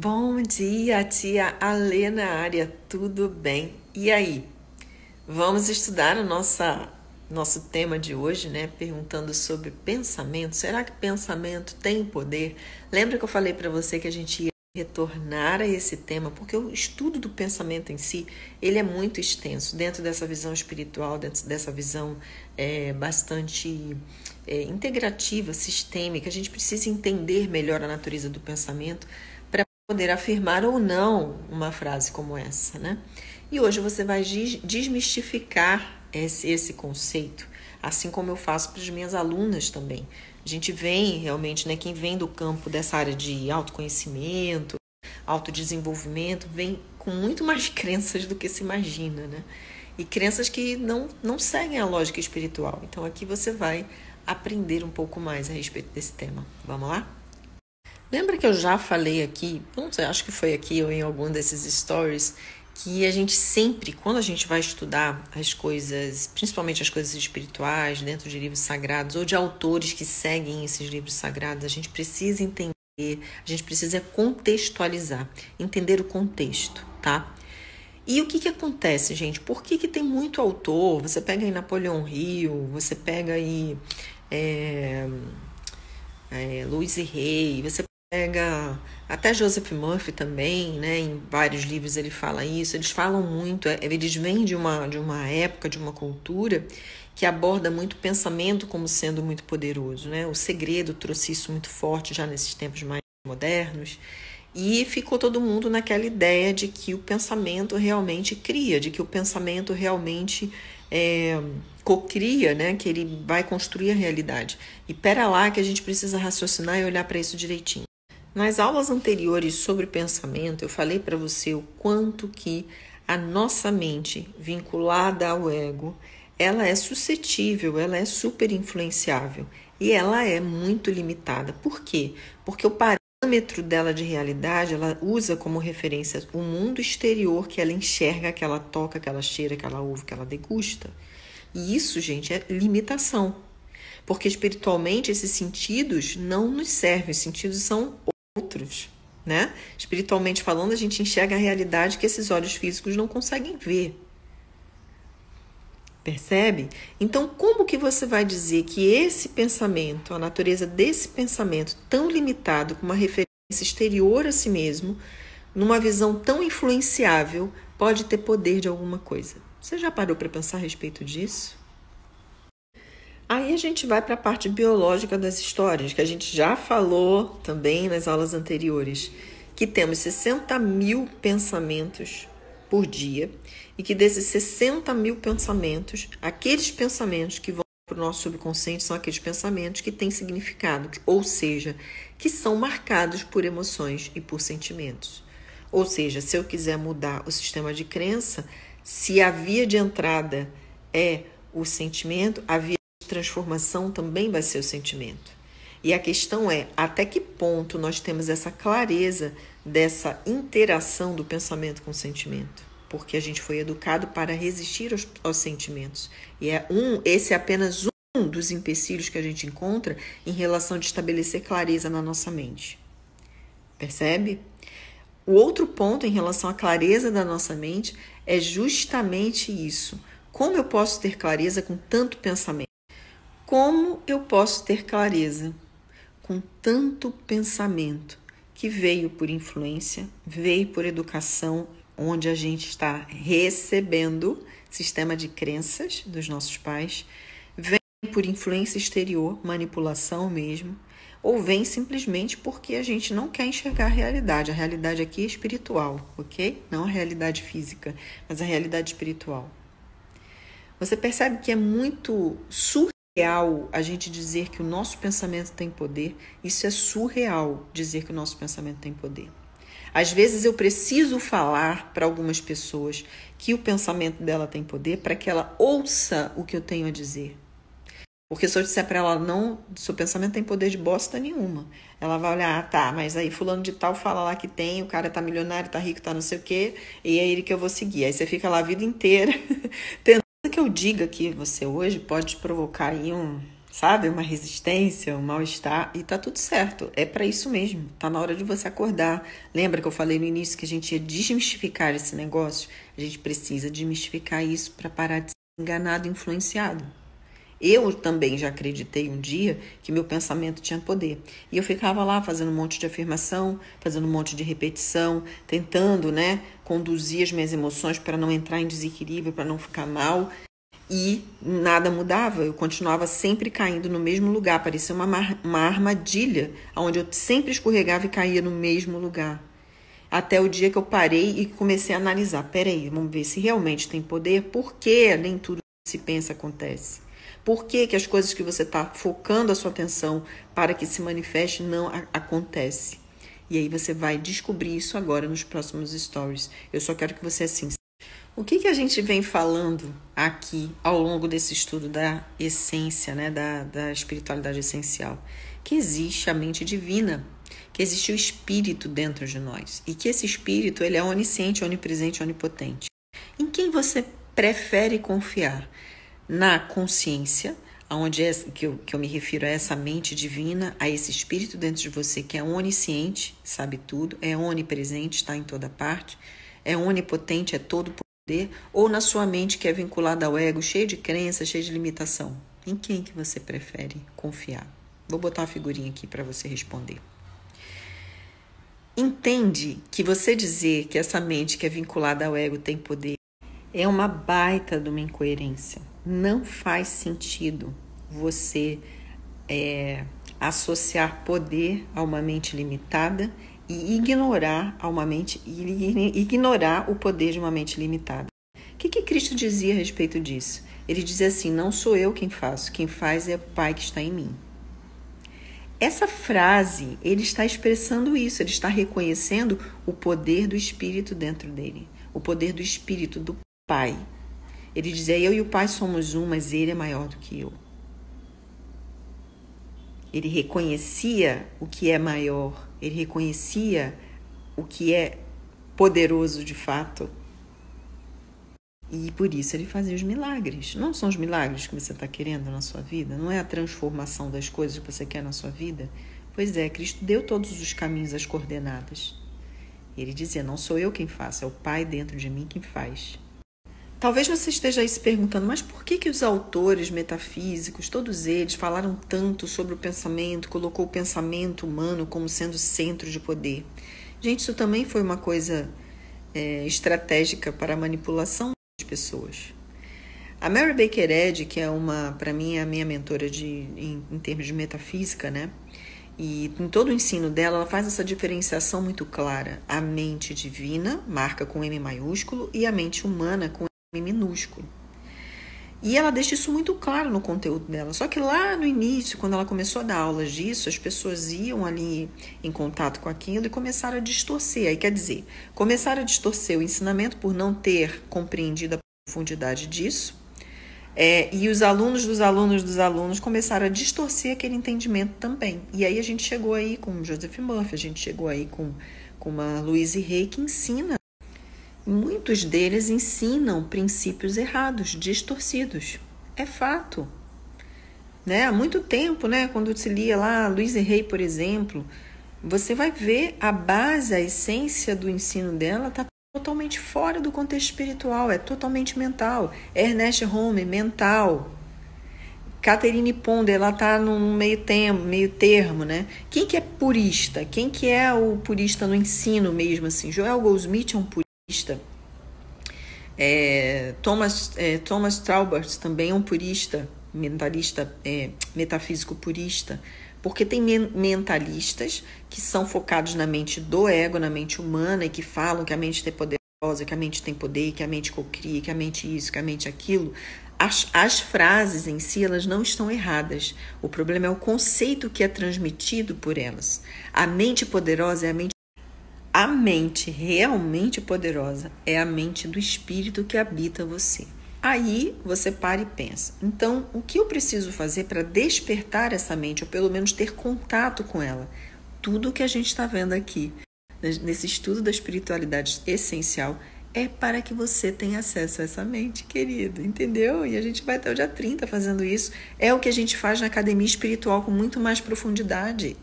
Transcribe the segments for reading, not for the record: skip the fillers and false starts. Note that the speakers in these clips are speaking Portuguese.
Bom dia, tia Alê na área, tudo bem? E aí? Vamos estudar o nosso tema de hoje, né? Perguntando sobre pensamento. Será que pensamento tem poder? Lembra que eu falei para você que a gente ia retornar a esse tema, porque o estudo do pensamento em si, ele é muito extenso, dentro dessa visão espiritual, dentro dessa visão bastante integrativa, sistêmica. A gente precisa entender melhor a natureza do pensamento poder afirmar ou não uma frase como essa, né? E hoje você vai desmistificar esse conceito, assim como eu faço para as minhas alunas também. A gente vem realmente, né? Quem vem do campo dessa área de autoconhecimento, autodesenvolvimento, vem com muito mais crenças do que se imagina, né? E crenças que não seguem a lógica espiritual. Então aqui você vai aprender um pouco mais a respeito desse tema. Vamos lá? Lembra que eu já falei aqui, não sei, acho que foi aqui ou em algum desses stories, que a gente sempre, quando a gente vai estudar as coisas, principalmente as coisas espirituais, dentro de livros sagrados ou de autores que seguem esses livros sagrados, a gente precisa entender, a gente precisa contextualizar, entender o contexto, tá? E o que acontece, gente? Por que tem muito autor? Você pega aí Napoleão Hill, você pega aí Louise Hay, você pega até Joseph Murphy também, né? Em vários livros ele fala isso. Eles falam muito, eles vêm de uma época, de uma cultura que aborda muito o pensamento como sendo muito poderoso, né? O Segredo trouxe isso muito forte já nesses tempos mais modernos. E ficou todo mundo naquela ideia de que o pensamento realmente cria, de que o pensamento realmente cocria, né? Que ele vai construir a realidade. E pera lá que a gente precisa raciocinar e olhar para isso direitinho. Nas aulas anteriores sobre pensamento, eu falei para você o quanto que a nossa mente, vinculada ao ego, ela é suscetível, ela é super influenciável e ela é muito limitada. Por quê? Porque o parâmetro dela de realidade, ela usa como referência o mundo exterior que ela enxerga, que ela toca, que ela cheira, que ela ouve, que ela degusta. E isso, gente, é limitação. Porque espiritualmente esses sentidos não nos servem, os sentidos são outros, né? Espiritualmente falando, a gente enxerga a realidade que esses olhos físicos não conseguem ver. Percebe? Então, como que você vai dizer que esse pensamento, a natureza desse pensamento tão limitado, com uma referência exterior a si mesmo, numa visão tão influenciável, pode ter poder de alguma coisa? Você já parou para pensar a respeito disso? Aí a gente vai para a parte biológica das histórias, que a gente já falou também nas aulas anteriores, que temos 60 mil pensamentos por dia e que desses 60 mil pensamentos, aqueles pensamentos que vão para o nosso subconsciente são aqueles pensamentos que têm significado, ou seja, que são marcados por emoções e por sentimentos. Ou seja, se eu quiser mudar o sistema de crença, se a via de entrada é o sentimento, a via transformação também vai ser o sentimento. E a questão é, até que ponto nós temos essa clareza dessa interação do pensamento com o sentimento? Porque a gente foi educado para resistir aos sentimentos. E esse é apenas um dos empecilhos que a gente encontra em relação a estabelecer clareza na nossa mente. Percebe? O outro ponto em relação à clareza da nossa mente é justamente isso. Como eu posso ter clareza com tanto pensamento? Como eu posso ter clareza com tanto pensamento que veio por influência, veio por educação, onde a gente está recebendo sistema de crenças dos nossos pais, vem por influência exterior, manipulação mesmo, ou vem simplesmente porque a gente não quer enxergar a realidade. A realidade aqui é espiritual, ok? Não a realidade física, mas a realidade espiritual. Você percebe que é muito surreal a gente dizer que o nosso pensamento tem poder. Isso é surreal, dizer que o nosso pensamento tem poder. Às vezes eu preciso falar para algumas pessoas que o pensamento dela tem poder para que ela ouça o que eu tenho a dizer. Porque se eu disser para ela, não, seu pensamento tem poder de bosta nenhuma, ela vai olhar, tá, mas aí fulano de tal fala lá que tem, o cara tá milionário, tá rico, tá não sei o quê, e é ele que eu vou seguir. Aí você fica lá a vida inteira tentando que eu diga que você hoje pode provocar aí sabe? Uma resistência, um mal-estar, e tá tudo certo. É para isso mesmo. Tá na hora de você acordar. Lembra que eu falei no início que a gente ia desmistificar esse negócio? A gente precisa desmistificar isso para parar de ser enganado e influenciado. Eu também já acreditei um dia que meu pensamento tinha poder. E eu ficava lá fazendo um monte de afirmação, fazendo um monte de repetição, tentando, conduzir as minhas emoções para não entrar em desequilíbrio, para não ficar mal. E nada mudava, eu continuava sempre caindo no mesmo lugar, parecia uma armadilha, onde eu sempre escorregava e caía no mesmo lugar. Até o dia que eu parei e comecei a analisar, peraí, vamos ver se realmente tem poder, por que nem tudo que se pensa acontece? Por que as coisas que você está focando a sua atenção para que se manifeste não acontece? E aí você vai descobrir isso agora nos próximos stories. Eu só quero que você assim. O que a gente vem falando aqui ao longo desse estudo da essência, da espiritualidade essencial? Que existe a mente divina, que existe o espírito dentro de nós e que esse espírito ele é onisciente, onipresente, onipotente. Em quem você prefere confiar? Na consciência, onde que eu me refiro a essa mente divina, a esse espírito dentro de você que é onisciente, sabe tudo, é onipresente, está em toda parte, é onipotente, é todo poder, ou na sua mente que é vinculada ao ego, cheio de crença, cheio de limitação? Em quem que você prefere confiar? Vou botar uma figurinha aqui para você responder. Entende que você dizer que essa mente que é vinculada ao ego tem poder é uma baita de uma incoerência. Não faz sentido você associar poder a uma mente limitada e ignorar o poder de uma mente limitada. O que Cristo dizia a respeito disso? Ele dizia assim, não sou eu quem faço, quem faz é o Pai que está em mim. Essa frase, ele está expressando isso, ele está reconhecendo o poder do Espírito dentro dele, o poder do Espírito do Pai. Ele dizia, eu e o Pai somos um, mas ele é maior do que eu. Ele reconhecia o que é maior, ele reconhecia o que é poderoso de fato. E por isso ele fazia os milagres. Não são os milagres que você está querendo na sua vida? Não é a transformação das coisas que você quer na sua vida? Pois é, Cristo deu todos os caminhos, as coordenadas. Ele dizia, não sou eu quem faço, é o Pai dentro de mim quem faz. Talvez você esteja aí se perguntando, mas por que os autores metafísicos, todos eles, falaram tanto sobre o pensamento, colocou o pensamento humano como sendo centro de poder? Gente, isso também foi uma coisa estratégica para a manipulação das pessoas. A Mary Baker Eddy, que é para mim, é a minha mentora em termos de metafísica, e em todo o ensino dela, ela faz essa diferenciação muito clara. A mente divina, marca com M maiúsculo, e a mente humana com M minúsculo. E ela deixa isso muito claro no conteúdo dela. Só que lá no início, quando ela começou a dar aulas disso, as pessoas iam ali em contato com aquilo e começaram a distorcer. Aí quer dizer, começaram a distorcer o ensinamento por não ter compreendido a profundidade disso. E os alunos dos alunos começaram a distorcer aquele entendimento também. E aí a gente chegou aí com Joseph Murphy, a gente chegou aí com uma Louise Hay que ensina. Muitos deles ensinam princípios errados, distorcidos. É fato. Há muito tempo, quando se lia lá Louise Hay, por exemplo, você vai ver a base, a essência do ensino dela está totalmente fora do contexto espiritual, é totalmente mental. Ernest Holmes, mental. Catherine Ponder, ela está no meio termo, Quem que é purista? Quem que é o purista no ensino mesmo, assim? Joel Goldsmith é um purista. Thomas Traubert também é um purista, mentalista, metafísico purista, porque tem mentalistas que são focados na mente do ego, na mente humana, e que falam que a mente é poderosa, que a mente tem poder, que a mente cocria, que a mente isso, que a mente aquilo. As frases em si, elas não estão erradas. O problema é o conceito que é transmitido por elas. A mente poderosa é a mente. A mente realmente poderosa é a mente do espírito que habita você. Aí você para e pensa, então o que eu preciso fazer para despertar essa mente, ou pelo menos ter contato com ela? Tudo que a gente está vendo aqui, nesse estudo da espiritualidade essencial, é para que você tenha acesso a essa mente, querido, entendeu? E a gente vai até o dia 30 fazendo isso. É o que a gente faz na academia espiritual com muito mais profundidade.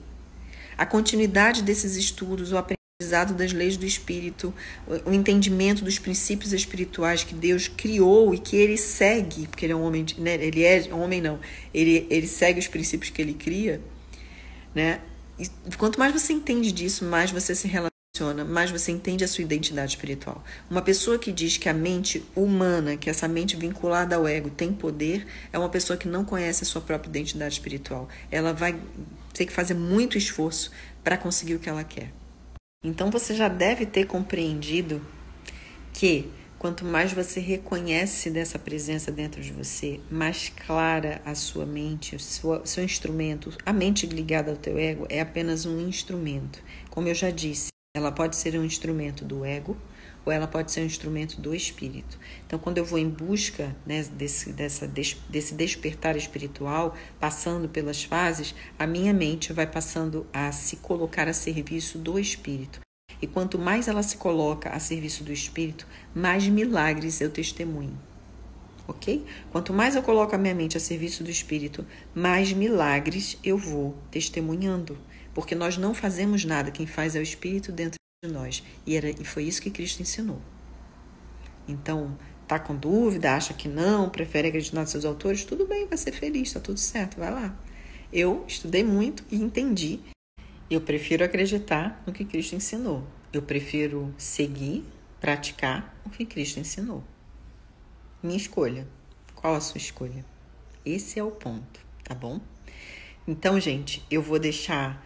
A continuidade desses estudos, o aprendizado das leis do espírito, o entendimento dos princípios espirituais que Deus criou e que ele segue, porque ele é um homem, né? Ele é um homem não, ele segue os princípios que ele cria, né? E quanto mais você entende disso, mais você se relaciona, mais você entende a sua identidade espiritual. Uma pessoa que diz que a mente humana, que essa mente vinculada ao ego tem poder, é uma pessoa que não conhece a sua própria identidade espiritual. Ela vai ter que fazer muito esforço para conseguir o que ela quer. Então você já deve ter compreendido que quanto mais você reconhece dessa presença dentro de você, mais clara a sua mente, o seu instrumento. A mente ligada ao teu ego é apenas um instrumento. Como eu já disse, ela pode ser um instrumento do ego ou ela pode ser um instrumento do espírito. Então, quando eu vou em busca, né, desse despertar espiritual, passando pelas fases, a minha mente vai passando a se colocar a serviço do espírito. E quanto mais ela se coloca a serviço do espírito, mais milagres eu testemunho. Ok? Quanto mais eu coloco a minha mente a serviço do espírito, mais milagres eu vou testemunhando. Porque nós não fazemos nada, quem faz é o espírito dentro de nós. E foi isso que Cristo ensinou. Então, tá com dúvida, acha que não, prefere acreditar nos seus autores, tudo bem, vai ser feliz, tá tudo certo, vai lá. Eu estudei muito e entendi. Eu prefiro acreditar no que Cristo ensinou. Eu prefiro seguir, praticar o que Cristo ensinou. Minha escolha. Qual a sua escolha? Esse é o ponto, tá bom? Então, gente, eu vou deixar